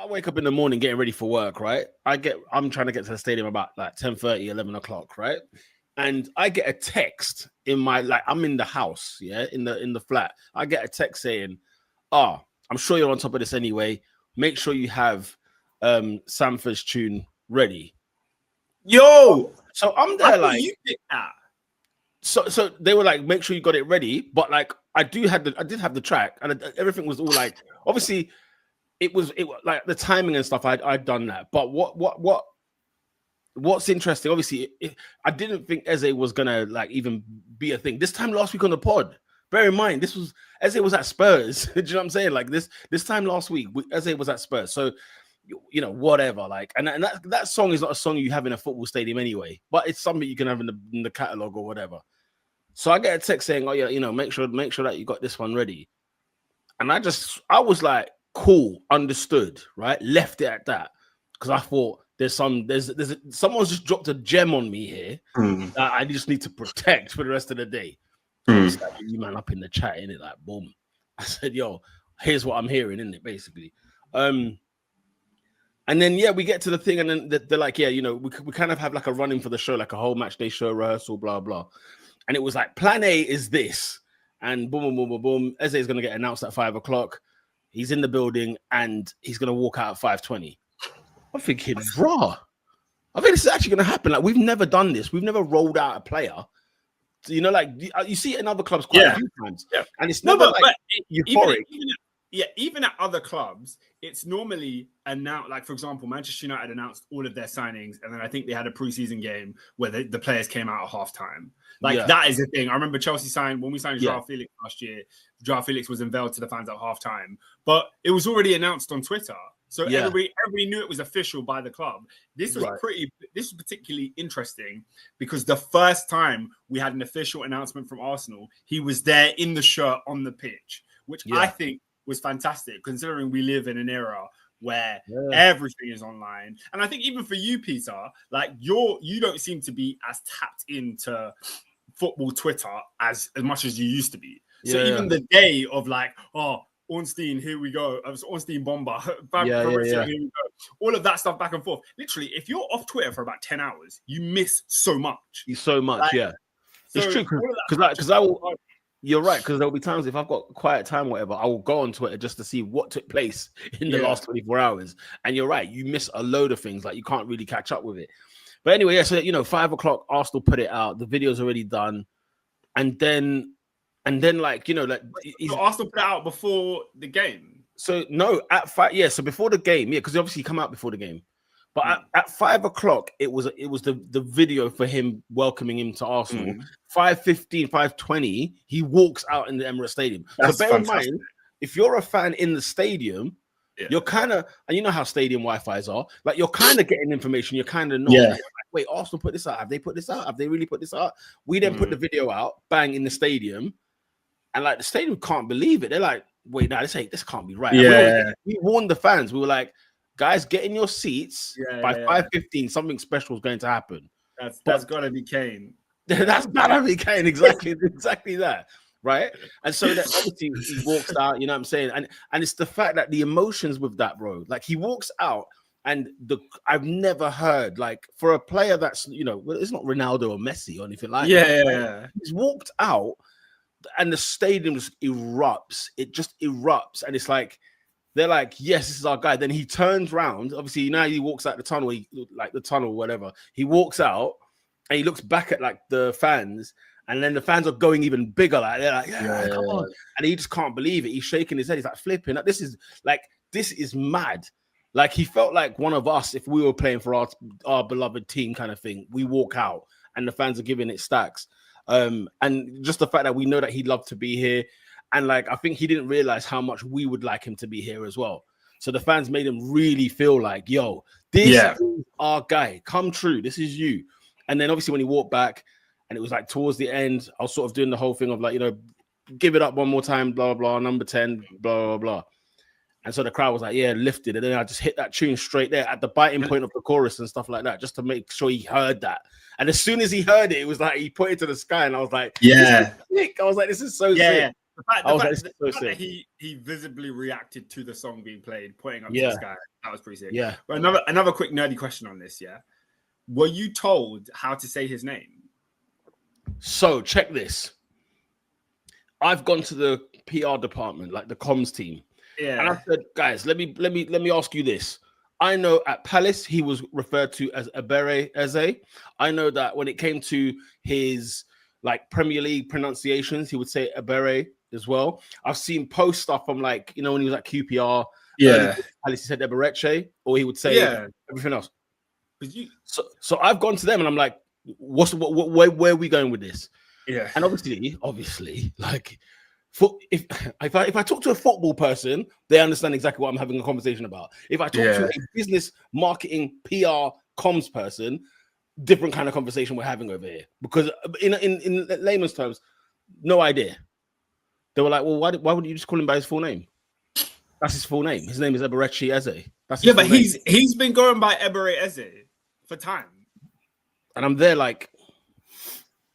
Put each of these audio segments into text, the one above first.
I wake up in the morning getting ready for work, right? I'm trying to get to the stadium about like 10:30, 11 o'clock, right? And I get a text in my, like, I'm in the house, yeah, in the flat. I get a text saying, I'm sure you're on top of this anyway. Make sure you have Sanford's tune ready. Yo! So I'm there like, you picked that. So they were like, make sure you got it ready. But like, I did have the track, and everything was all like, obviously, it was like the timing and stuff. I'd done that. But what's interesting? Obviously, I didn't think Eze was gonna like even be a thing this time last week on the pod. Bear in mind, Eze was at Spurs. Do you know what I'm saying? Like this time last week, Eze was at Spurs. So, you know, whatever. Like, and that song is not a song you have in a football stadium anyway, but it's something you can have in the catalog or whatever. So I get a text saying, "Oh yeah, you know, make sure that you got this one ready." And I was like, "Cool, understood." Right, left it at that because I thought someone's just dropped a gem on me here that I just need to protect for the rest of the day. Like, you man up in the chat, innit? Like, boom. I said, "Yo, here's what I'm hearing," innit? Basically. And then yeah, we get to the thing, and then they're like, "Yeah, you know, we kind of have like a running for the show, like a whole match day show rehearsal, blah blah." And it was like, plan A is this, and boom, boom, boom, boom, boom. Eze is gonna get announced at 5 o'clock. He's in the building, and he's gonna walk out at 5:20. I'm thinking, raw. I think this is actually gonna happen. Like, we've never done this. We've never rolled out a player. You know, like you see it in other clubs quite a few times, and it's never like euphoric. Even at other clubs, it's normally announced. Like, for example, Manchester United announced all of their signings, and then I think they had a preseason game where the players came out at halftime. Like, that is the thing. I remember Chelsea when we signed Joao Felix last year. Joao Felix was unveiled to the fans at halftime, but it was already announced on Twitter. So everybody knew it was official by the club. This was particularly interesting because the first time we had an official announcement from Arsenal, he was there in the shirt on the pitch, which I think was fantastic considering we live in an era where everything is online. And I think even for you, Peter, like you don't seem to be as tapped into football Twitter as much as you used to be. So even the day of like, Ornstein, here we go. Ornstein Bomber. Here we go. All of that stuff back and forth. Literally, if you're off Twitter for about 10 hours, you miss so much. It's true. Because you're right, because there'll be times if I've got quiet time or whatever, I will go on Twitter just to see what took place in the last 24 hours. And you're right, you miss a load of things. Like, you can't really catch up with it. But anyway, so, you know, 5 o'clock, Arsenal put it out. The video's already done. And then like, you know, like... So Arsenal put it out before the game? So, no, at 5... so before the game, because obviously come out before the game. But at 5 o'clock, it was the video for him welcoming him to Arsenal. 5:15, 5:20, he walks out in the Emirates Stadium. That's so bear in mind, if you're a fan in the stadium, you're kind of, and you know how stadium Wi-Fi's are, like, you're kind of getting information. You kind of know. Like, wait, Arsenal put this out. Have they put this out? Have they really put this out? We then put the video out, bang, in the stadium, and like the stadium can't believe it. They're like, wait, no, this can't be right. We warned the fans. We were like, guys, get in your seats. By 5:15, something special is going to happen. That's gotta be Kane. That's gotta be Kane. Exactly that. Right. And so that obviously he walks out, you know what I'm saying? And it's the fact that the emotions with that, bro. Like, he walks out, and I've never heard, like, for a player that's, you know, it's not Ronaldo or Messi or anything like that. He's walked out and the stadium just erupts. It just erupts. And it's like, they're like, yes, this is our guy. Then he turns around. Obviously, now he walks out the tunnel, whatever. He walks out and he looks back at like the fans, and then the fans are going even bigger. Like, they're like, come on. And he just can't believe it. He's shaking his head. He's like flipping. Like, this is mad. Like, he felt like one of us if we were playing for our beloved team kind of thing. We walk out and the fans are giving it stacks. And just the fact that we know that he'd love to be here. And like, I think he didn't realize how much we would like him to be here as well. So the fans made him really feel like, yo, this is our guy. Come true. This is you. And then obviously when he walked back, and it was like towards the end, I was sort of doing the whole thing of like, you know, give it up one more time, blah, blah, number 10, blah, blah, blah. And so the crowd was like, yeah, lifted. And then I just hit that tune straight there at the biting point of the chorus and stuff like that, just to make sure he heard that. And as soon as he heard it, it was like he pointed to the sky, and I was like, yeah. I was like, this is so sick. The fact that he visibly reacted to the song being played, pointing up to the sky, that was pretty sick. Yeah. But another quick nerdy question on this, yeah. Were you told how to say his name? So check this. I've gone to the PR department, like the comms team. Yeah. And I said, guys, let me ask you this. I know at Palace he was referred to as Eberechi Eze. I know that when it came to his like Premier League pronunciations, he would say Ebere as well. I've seen post stuff from like, you know, when he was at QPR, Palace, he said Eberechi, or he would say everything else. So I've gone to them and I'm like, where are we going with this? Yeah. And obviously, like, if I talk to a football person, they understand exactly what I'm having a conversation about. If I talk to a business, marketing, PR, comms person, different kind of conversation we're having over here. Because in layman's terms, no idea. They were like, well, why wouldn't you just call him by his full name? That's his full name. His name is Eberechi Eze. That's his but he's been going by Eberechi Eze for time. And I'm there like,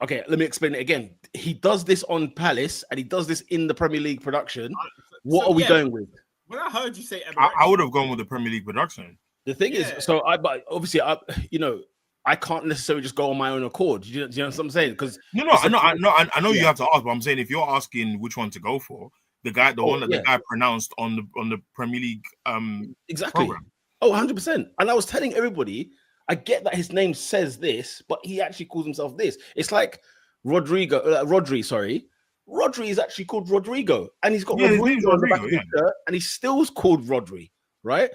okay, let me explain it again. He does this on Palace and he does this in the Premier League production. What are we going with? When I heard you say Eberechi, I would have gone with the Premier League production. The thing is, so I can't necessarily just go on my own accord. Do you know what I'm saying? Because I know you have to ask, but I'm saying if you're asking which one to go for, the guy pronounced on the Premier League exactly program. 100%. And I was telling everybody, I get that his name says this, but he actually calls himself this. It's like Rodri is actually called Rodrigo, and he's got Rodrigo on the back of his shirt, and he still is called Rodri, right?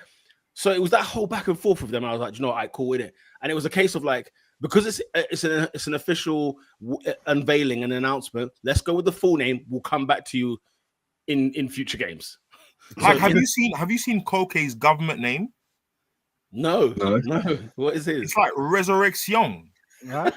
So it was that whole back and forth with them. I was like, you know what, cool with it. And it was a case of like, because it's an official unveiling and announcement, let's go with the full name. We'll come back to you in future games. Like, have you seen Koke's government name? No. What is it? It's like Resurrection. Yeah.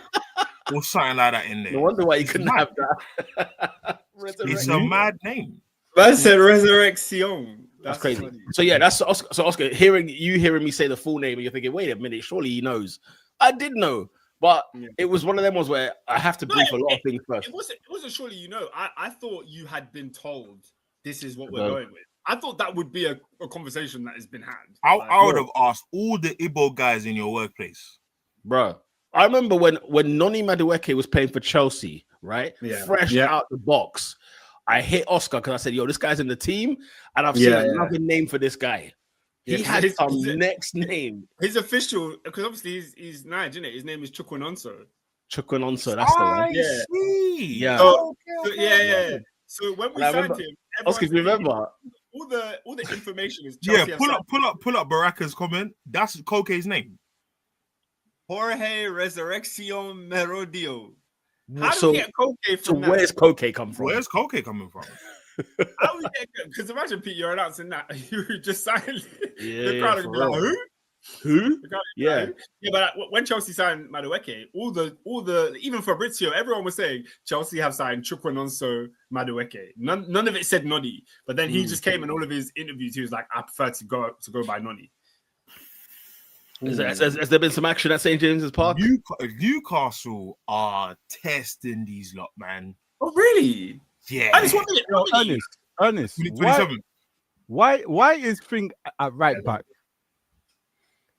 Or something like that in there. No wonder why you couldn't have that. It's a mad name. That's a Resurrection. That's crazy. Funny. So yeah, that's Oscar. So Oscar, hearing me say the full name, and you're thinking, wait a minute, surely he knows. I did know, but it was one of them ones where I have to brief a lot of things first. It wasn't surely you know. I thought you had been told this is what we're going with. I thought that would be a conversation that has been had. I would have asked all the Igbo guys in your workplace. Bro, I remember when Noni Madueke was playing for Chelsea, right? Yeah. Fresh out the box. I hit Oscar because I said, yo, this guy's in the team, and I've seen another name for this guy. He had some next name. His official, because obviously he's Nige, isn't it? His name is Chukwunonso. Chukwunonso, that's the one. Yeah. See. Yeah. Yeah. So when we signed him, Oscar, do you remember? All the information is Chelsea. Yeah, pull up Baraka's comment. That's Koke's name. Jorge Resurrection Merodio. How do we get Koke from that? Where's Koke come from? Where's Koke coming from? How we get? Because imagine, Pete, you're announcing that you just signed. The crowd would be like, who? Who? Yeah, but when Chelsea signed Madueke, all the even Fabrizio, everyone was saying Chelsea have signed Chukwunonso Madueke. None of it said Noni, but then he just came in all of his interviews. He was like, I prefer to go by Noni. Has there been some action at St. James's Park? Newcastle are testing these lot, man. Oh, really? Yeah. I just want to Ernest. 27. Why is Fink at right back?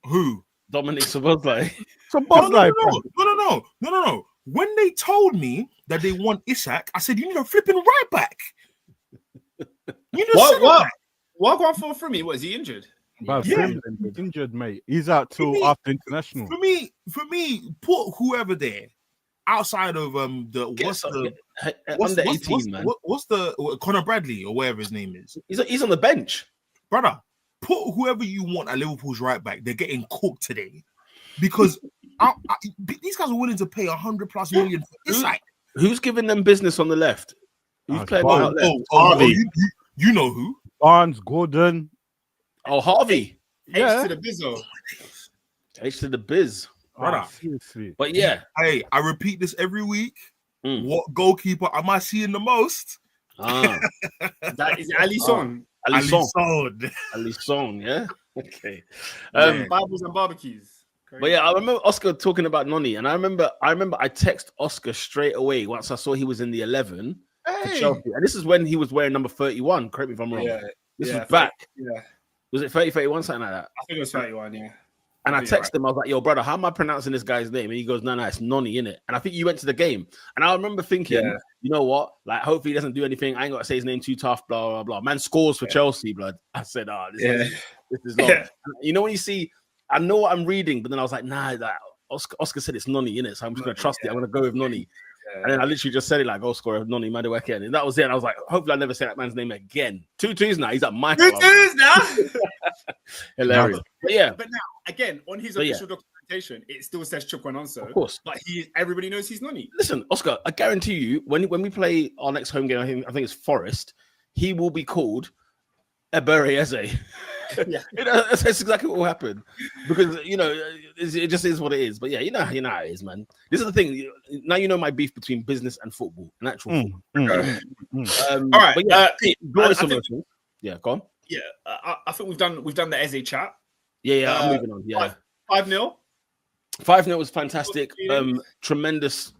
Who? Dominic Szoboszlai. No. When they told me that they want Isak, I said, you need a flipping right back. You know what going for from me? Was he injured? But injured, mate. He's out till after international. For me, put whoever there outside of what's the Conor Bradley or whatever his name is. He's on the bench, brother. Put whoever you want at Liverpool's right back. They're getting cooked today because these guys are willing to pay 100+ million for Isak. Who's giving them business on the left? Who's playing out left? Harvey. You know who? Barnes, Gordon. Oh, Harvey. H to the Bizzo. H to the biz. Brother. Seriously. But yeah. Hey, I repeat this every week. What goalkeeper am I seeing the most? That is Alisson. Alisson, yeah? Okay. Bibles and barbecues. Crazy. But yeah, I remember Oscar talking about Noni, and I remember I text Oscar straight away once I saw he was in the 11. for Chelsea. And this is when he was wearing number 31. Correct me if I'm wrong. This was back. Was it 30, 31, something like that? I think it was 31, And I texted him, I was like, yo, brother, how am I pronouncing this guy's name? And he goes, no, it's Nonny, innit? And I think you went to the game. And I remember thinking, you know what? Like, hopefully he doesn't do anything. I ain't got to say his name too tough, blah, blah, blah. Man scores for Chelsea, blood. I said, this is long. You know, when you see, I know what I'm reading, but then I was like, nah, that Oscar said it's Nonny, innit? So I'm just going to trust it. I'm going to go with Nonny. And then I literally just said it like, goal scorer of Nonny Madueke. And that was it. And I was like, hopefully I never say that man's name again. 2-2s now. He's at my club. 2-2s now. Hilarious. But now, again, on his official documentation, it still says Chukwuemeka. Of course. But everybody knows he's Nonny. Listen, Oscar, I guarantee you, when we play our next home game, I think it's Forest, he will be called Eberechi Eze. That's exactly what will happen, because it just is what it is. But you know how it is, man. This is the thing. Now you know my beef between business and football, and actual football. All right, but Pete, go on. Yeah, I think we've done the Eze chat. I'm moving on. 5-0. 5-0 was fantastic. Tremendous,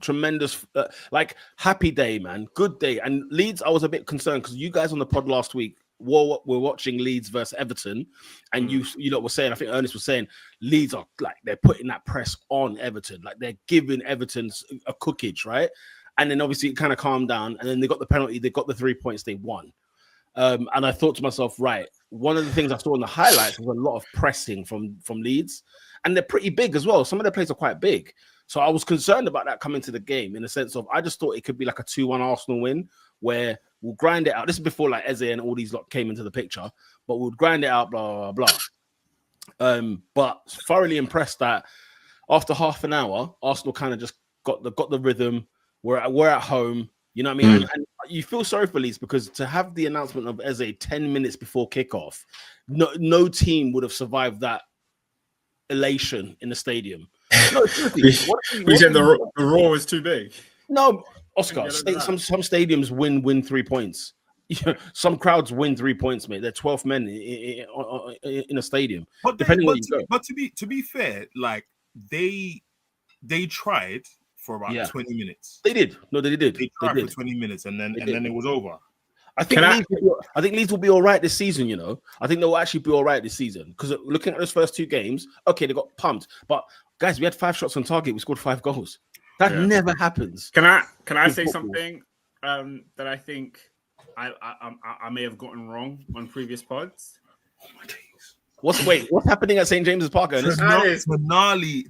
like happy day, man. Good day. And Leeds, I was a bit concerned because you guys on the pod last week we're watching Leeds versus Everton, and you lot were saying, I think Ernest was saying, Leeds are like they're putting that press on Everton, like they're giving Everton a cookage, right? And then obviously it kind of calmed down, and then they got the penalty, they got the 3 points, they won. And I thought to myself, right, one of the things I saw in the highlights was a lot of pressing from Leeds, and they're pretty big as well. Some of their players are quite big. So I was concerned about that coming to the game, in the sense of I just thought it could be like a 2-1 Arsenal win where we'll grind it out. This is before like Eze and all these lot came into the picture, but we'll grind it out, blah, blah, blah. But thoroughly impressed that after half an hour, Arsenal kind of just got the rhythm. We're at home. You know what I mean? And you feel sorry for Leeds, because to have the announcement of Eze 10 minutes before kickoff, no team would have survived that elation in the stadium. No, seriously. We said the roar was too big. No, Oscar, some stadiums win 3 points. Some crowds win 3 points, mate. They're 12 men in a stadium. But to be fair, like they tried for about 20 minutes. They did. No, they did. They tried for 20 minutes, and then it was over. I think Leeds will be all right this season, I think they'll actually be all right this season, because looking at those first 2 games, okay, they got pumped. But guys, we had 5 shots on target. We scored 5 goals. That never happens. Can I say something that I think I may have gotten wrong on previous pods? Oh my days. What's happening at St. James's Park? Tonali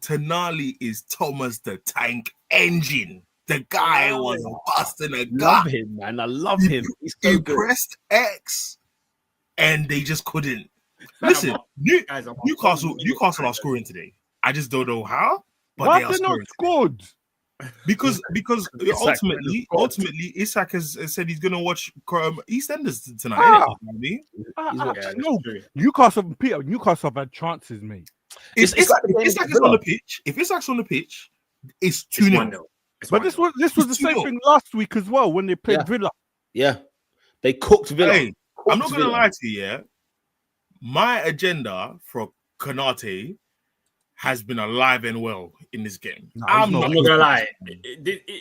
is Thomas the Tank Engine. The guy was busting a gut. Love him, man. I love him. He's so good. Pressed X, and they just couldn't. Listen, Newcastle are scoring today. I just don't know how, but they are scoring. Scored? Because ultimately, Isak has said he's gonna watch EastEnders tonight. No, Newcastle have had chances, mate. If Isak's on the pitch, it's 2-0. But this was the same thing last week as well when they played Villa. Yeah, they cooked Villa. Hey, I'm not gonna lie to you. Yeah, my agenda for Konate has been alive and well in this game. No, I'm not gonna lie.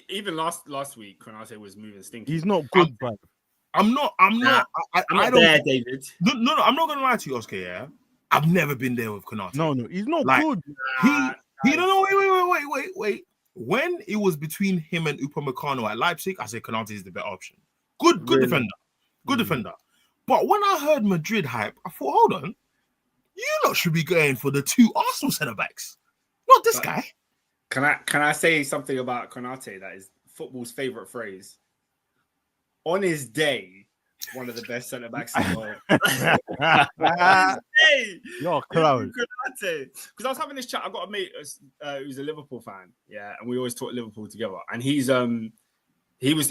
Even last week, Konate was moving stinky. He's not good, bro. I'm not there, David. No, I'm not gonna lie to you, Oscar. Yeah, I've never been there with Konate. No, he's not good. Wait. When it was between him and Upamecano at Leipzig, I said Konate is the better option. Good defender. Good defender. But when I heard Madrid hype, I thought, hold on. You lot should be going for the 2 Arsenal centre-backs. Not this guy. Can I say something about Konate that is football's favourite phrase? On his day, one of the best centre-backs in the world. You're close. Because I was having this chat. I've got a mate who's a Liverpool fan, and we always talk Liverpool together. And he's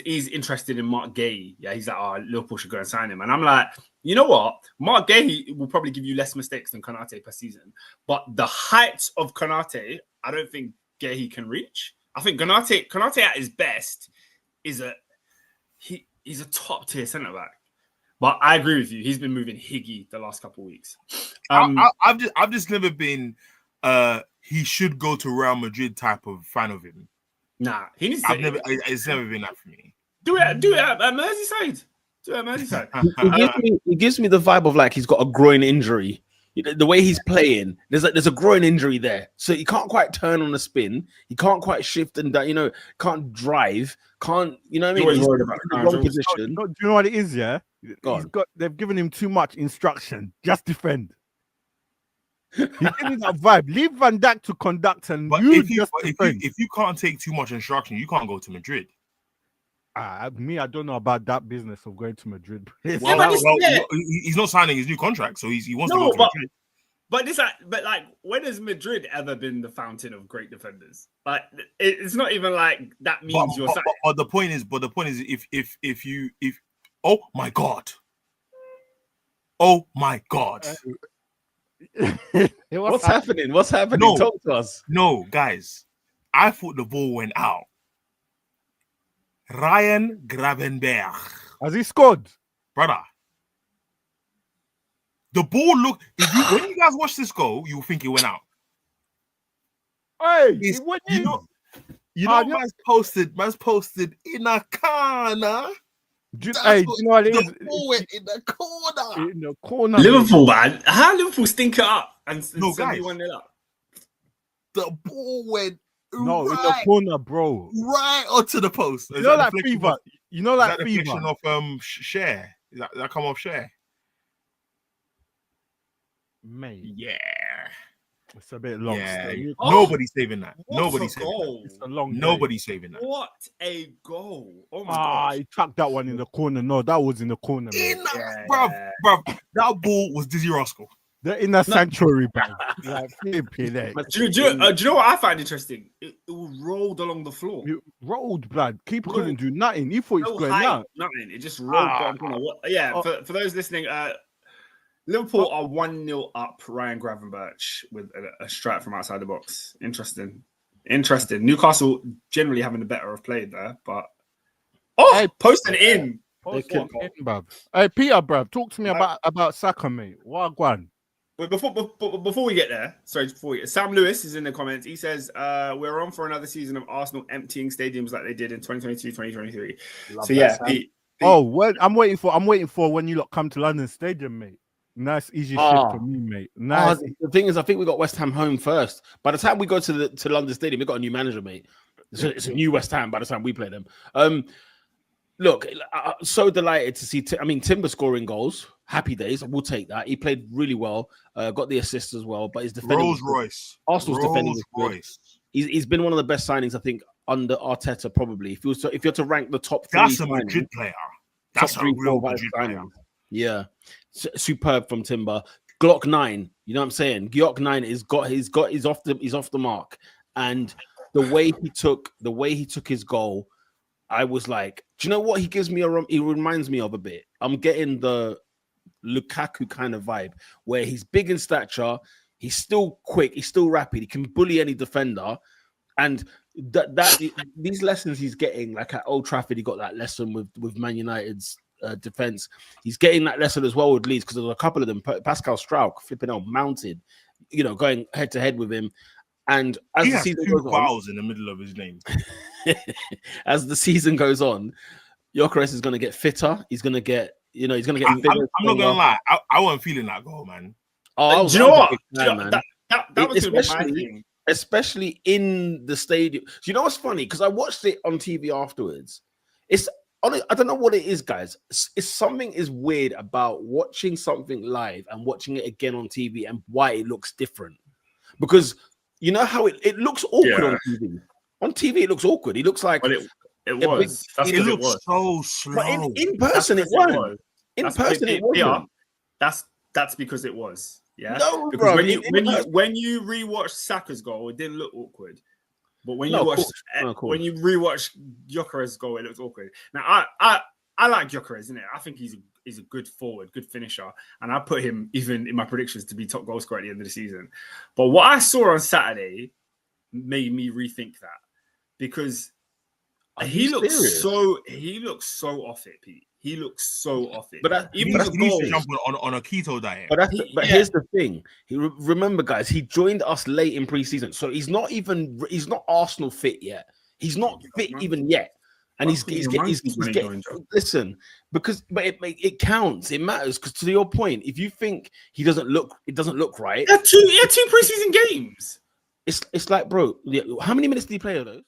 interested in Mark Gay. Yeah, he's like, Liverpool should go and sign him. And I'm like, you know what? Mark Gay will probably give you less mistakes than Konate per season. But the height of Konate, I don't think Gay can reach. I think Konate at his best is he's a top tier centre back. But I agree with you. He's been moving Higgy the last couple of weeks. I've just never been he should go to Real Madrid type of fan of him. Nah, he needs. It's never been that for me. Do it at Merseyside. Do it at Merseyside. He gives me the vibe of like he's got a groin injury. The way he's playing, there's a groin injury there, so he can't quite turn on a spin. He can't quite shift and can't drive. Can't you know what I mean? He's worried in about the wrong position. Do you know what it is? Yeah, Go on. they've given him too much instruction. Just defend. He's giving that vibe. Leave Van Dijk to conduct, and if you can't take too much instruction, you can't go to Madrid. I don't know about that business of going to Madrid. He's not signing his new contract, so he wants to go to Madrid. But when has Madrid ever been the fountain of great defenders? Like, it's not even like that means you're. But the point is, if oh my god, What's happening? What's happening? No, Talk to us. No, guys, I thought the ball went out. Ryan Gravenberch. Has he scored? Brother. The ball looked... when you guys watch this goal, you'll think it went out. Hey, man's posted in a corner. Do you know what it is? The ball went in the corner. In the corner. Liverpool, man. How Liverpool stink it up and No, send guys. you 1-0 up? The ball went in the corner, bro. Right onto the post. You know that fever. You know that fever. Of Share. That come off Share. Mate. Yeah. It's a bit long. Yeah. Nobody's saving that. Nobody's saving goal. that. It's a long Nobody's saving that. What a goal. Oh my gosh. He tucked that one in the corner. No, that was in the corner. Bruv, that ball was Dizzy Rascal. They're in the sanctuary, bro. Like, Do you know what I find interesting? It rolled along the floor. It rolled, blood. Keeper couldn't do nothing. He thought he was going out. Nothing. It just rolled down the corner. For those listening, Liverpool are 1-0 up. Ryan Gravenberch with a strike from outside the box. Interesting. Newcastle generally having the better of play there, but posting in. Hey, Peter, bruv, talk to me about Saka, mate. Wagwan. Wait, before we get there, Sam Lewis is in the comments. He says, we're on for another season of Arsenal emptying stadiums like they did in 2022, 2023. Pete. Well, I'm waiting for when you lot come to London Stadium, mate. Nice, easy shit for me, mate. Nice. The thing is, I think we got West Ham home first. By the time we go to London Stadium, we got a new manager, mate. It's a new West Ham by the time we play them. Look, I'm so delighted to see. Timber scoring goals. Happy days. We'll take that. He played really well. Got the assist as well. But his defending, Rolls Royce. Arsenal's defending was good. He's been one of the best signings, I think, under Arteta. Probably, if you're to rank the top three, that's a Madrid player. That's a real Madrid player. Yeah, superb from Timber. Glock 9. You know what I'm saying? Glock 9 he's off the mark, and the way he took his goal. I was like, do you know what he gives me? He reminds me of a bit. I'm getting the Lukaku kind of vibe where he's big in stature, he's still quick, he's still rapid, he can bully any defender, and these lessons he's getting, like at Old Trafford, he got that lesson with Man United's defense. He's getting that lesson as well with Leeds because there's a couple of them. Pascal Struijk flipping out mounted, going head to head with him. And as the season goes on, in the middle of his name. As the season goes on, Gyökeres is going to get fitter. He's going to get, bigger. I'm not going to lie. I wasn't feeling that goal, man. Oh, do you know what? That was especially in the stadium. Do you know what's funny? Because I watched it on TV afterwards. I don't know what it is, guys. It's something is weird about watching something live and watching it again on TV and why it looks different. Because you know how it looks awkward on TV. On TV, it looks awkward. He looks like it was. It looks so slow. But in person, it wasn't. In person, it wasn't. That's because it was. Yeah. No, because bro. When you rewatch Saka's goal, it didn't look awkward. But when you rewatch Gyökeres' goal, it looks awkward. Now, I like Gyökeres, isn't it? I think he's a good forward, good finisher, and I put him even in my predictions to be top goal scorer at the end of the season. But what I saw on Saturday made me rethink that because he looks so off it, Pete. He looks so off it. But he needs to jump on a keto diet. But here's the thing. Remember, guys, he joined us late in pre-season, so he's not Arsenal fit yet. He's not fit even yet. And he's getting listen, because it counts, it matters, because to your point, if you think it doesn't look right. He had two preseason games. It's like, bro, how many minutes did he play of those?